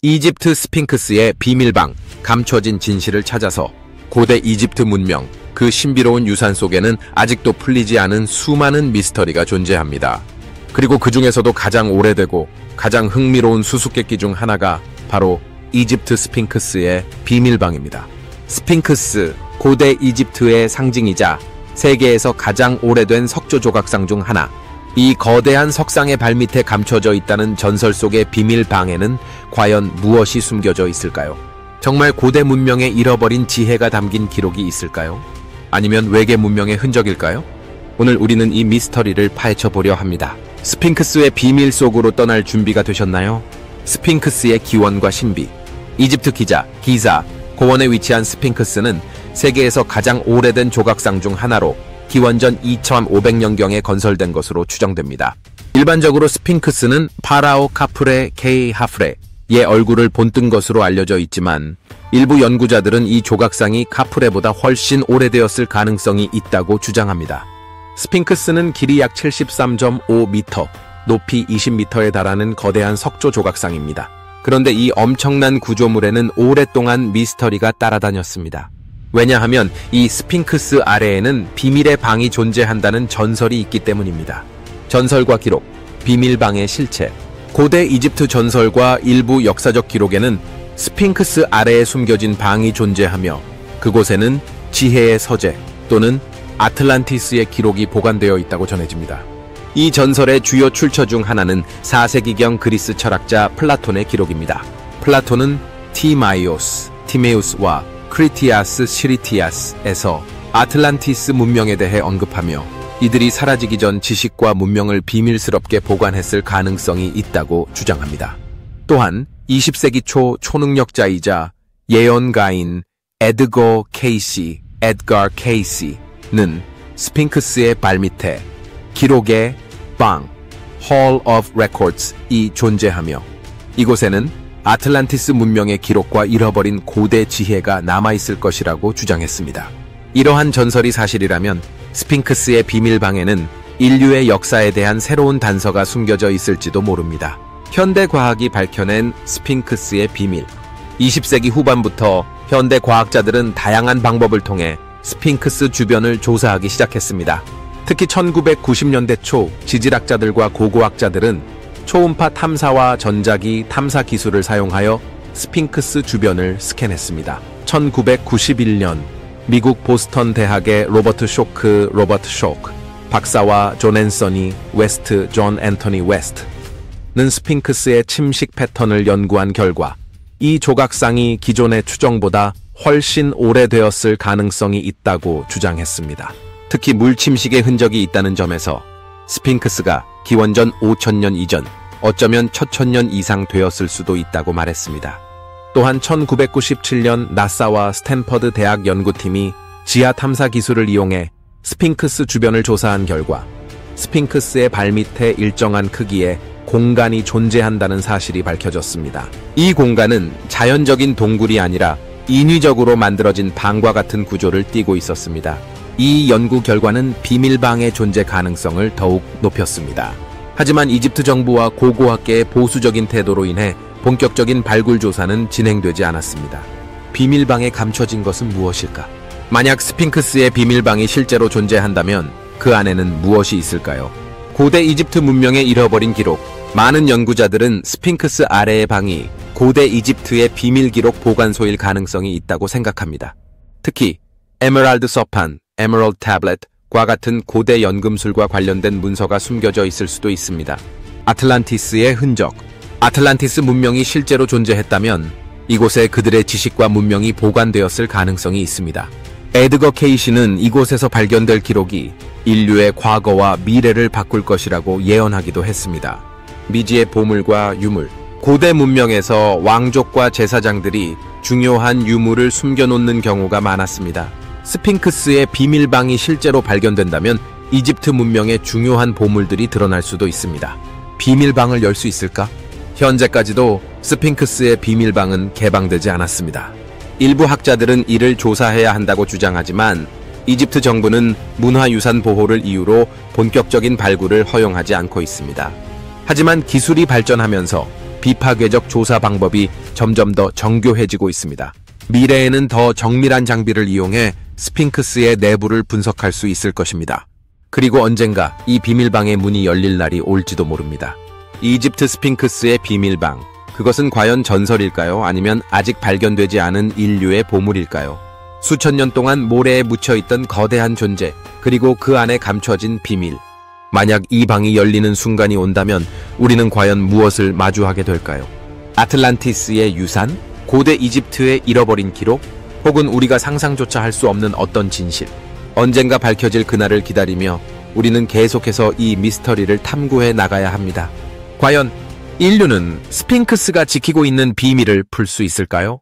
이집트 스핑크스의 비밀방, 감춰진 진실을 찾아서 고대 이집트 문명, 그 신비로운 유산 속에는 아직도 풀리지 않은 수많은 미스터리가 존재합니다. 그리고 그 중에서도 가장 오래되고 가장 흥미로운 수수께끼 중 하나가 바로 이집트 스핑크스의 비밀방입니다. 스핑크스, 고대 이집트의 상징이자 세계에서 가장 오래된 석조 조각상 중 하나. 이 거대한 석상의 발밑에 감춰져 있다는 전설 속의 비밀방에는 과연 무엇이 숨겨져 있을까요? 정말 고대 문명의 잃어버린 지혜가 담긴 기록이 있을까요? 아니면 외계 문명의 흔적일까요? 오늘 우리는 이 미스터리를 파헤쳐보려 합니다. 스핑크스의 비밀 속으로 떠날 준비가 되셨나요? 스핑크스의 기원과 신비. 이집트 기자, 고원에 위치한 스핑크스는 세계에서 가장 오래된 조각상 중 하나로 기원전 2500년경에 건설된 것으로 추정됩니다. 일반적으로 스핑크스는 파라오 카프레 K 하프레의 얼굴을 본뜬 것으로 알려져 있지만 일부 연구자들은 이 조각상이 카프레보다 훨씬 오래되었을 가능성이 있다고 주장합니다. 스핑크스는 길이 약 73.5m, 높이 20m에 달하는 거대한 석조 조각상입니다. 그런데 이 엄청난 구조물에는 오랫동안 미스터리가 따라다녔습니다. 왜냐하면 이 스핑크스 아래에는 비밀의 방이 존재한다는 전설이 있기 때문입니다. 전설과 기록, 비밀방의 실체. 고대 이집트 전설과 일부 역사적 기록에는 스핑크스 아래에 숨겨진 방이 존재하며 그곳에는 지혜의 서재 또는 아틀란티스의 기록이 보관되어 있다고 전해집니다. 이 전설의 주요 출처 중 하나는 4세기경 그리스 철학자 플라톤의 기록입니다. 플라톤은 티메우스와 크리티아스 시리티아스에서 아틀란티스 문명에 대해 언급하며 이들이 사라지기 전 지식과 문명을 비밀스럽게 보관했을 가능성이 있다고 주장합니다. 또한 20세기 초 초능력자이자 예언가인 에드거 케이시는 스핑크스의 발밑에 기록의 방, Hall of Records이 존재하며 이곳에는 아틀란티스 문명의 기록과 잃어버린 고대 지혜가 남아있을 것이라고 주장했습니다. 이러한 전설이 사실이라면 스핑크스의 비밀방에는 인류의 역사에 대한 새로운 단서가 숨겨져 있을지도 모릅니다. 현대 과학이 밝혀낸 스핑크스의 비밀. 20세기 후반부터 현대 과학자들은 다양한 방법을 통해 스핑크스 주변을 조사하기 시작했습니다. 특히 1990년대 초 지질학자들과 고고학자들은 초음파 탐사와 전자기 탐사 기술을 사용하여 스핑크스 주변을 스캔했습니다. 1991년 미국 보스턴 대학의 로버트 쇼크 박사와 존 앤서니 웨스트는 스핑크스의 침식 패턴을 연구한 결과 이 조각상이 기존의 추정보다 훨씬 오래되었을 가능성이 있다고 주장했습니다. 특히 물 침식의 흔적이 있다는 점에서 스핑크스가 기원전 5000년 이전, 어쩌면 1000년 이상 되었을 수도 있다고 말했습니다. 또한 1997년 나사와 스탠퍼드 대학 연구팀이 지하 탐사 기술을 이용해 스핑크스 주변을 조사한 결과 스핑크스의 발밑에 일정한 크기의 공간이 존재한다는 사실이 밝혀졌습니다. 이 공간은 자연적인 동굴이 아니라 인위적으로 만들어진 방과 같은 구조를 띠고 있었습니다. 이 연구 결과는 비밀방의 존재 가능성을 더욱 높였습니다. 하지만 이집트 정부와 고고학계의 보수적인 태도로 인해 본격적인 발굴 조사는 진행되지 않았습니다. 비밀방에 감춰진 것은 무엇일까? 만약 스핑크스의 비밀방이 실제로 존재한다면 그 안에는 무엇이 있을까요? 고대 이집트 문명의 잃어버린 기록. 많은 연구자들은 스핑크스 아래의 방이 고대 이집트의 비밀 기록 보관소일 가능성이 있다고 생각합니다. 특히 에메랄드 서판, 에메랄드 태블릿과 같은 고대 연금술과 관련된 문서가 숨겨져 있을 수도 있습니다. 아틀란티스의 흔적. 아틀란티스 문명이 실제로 존재했다면 이곳에 그들의 지식과 문명이 보관되었을 가능성이 있습니다. 에드거 케이시는 이곳에서 발견될 기록이 인류의 과거와 미래를 바꿀 것이라고 예언하기도 했습니다. 미지의 보물과 유물. 고대 문명에서 왕족과 제사장들이 중요한 유물을 숨겨놓는 경우가 많았습니다. 스핑크스의 비밀방이 실제로 발견된다면 이집트 문명의 중요한 보물들이 드러날 수도 있습니다. 비밀방을 열 수 있을까? 현재까지도 스핑크스의 비밀방은 개방되지 않았습니다. 일부 학자들은 이를 조사해야 한다고 주장하지만 이집트 정부는 문화유산 보호를 이유로 본격적인 발굴을 허용하지 않고 있습니다. 하지만 기술이 발전하면서 비파괴적 조사 방법이 점점 더 정교해지고 있습니다. 미래에는 더 정밀한 장비를 이용해 스핑크스의 내부를 분석할 수 있을 것입니다. 그리고 언젠가 이 비밀방의 문이 열릴 날이 올지도 모릅니다. 이집트 스핑크스의 비밀방. 그것은 과연 전설일까요? 아니면 아직 발견되지 않은 인류의 보물일까요? 수천 년 동안 모래에 묻혀있던 거대한 존재, 그리고 그 안에 감춰진 비밀. 만약 이 방이 열리는 순간이 온다면 우리는 과연 무엇을 마주하게 될까요? 아틀란티스의 유산? 고대 이집트의 잃어버린 기록? 혹은 우리가 상상조차 할 수 없는 어떤 진실? 언젠가 밝혀질 그날을 기다리며 우리는 계속해서 이 미스터리를 탐구해 나가야 합니다. 과연 인류는 스핑크스가 지키고 있는 비밀을 풀 수 있을까요?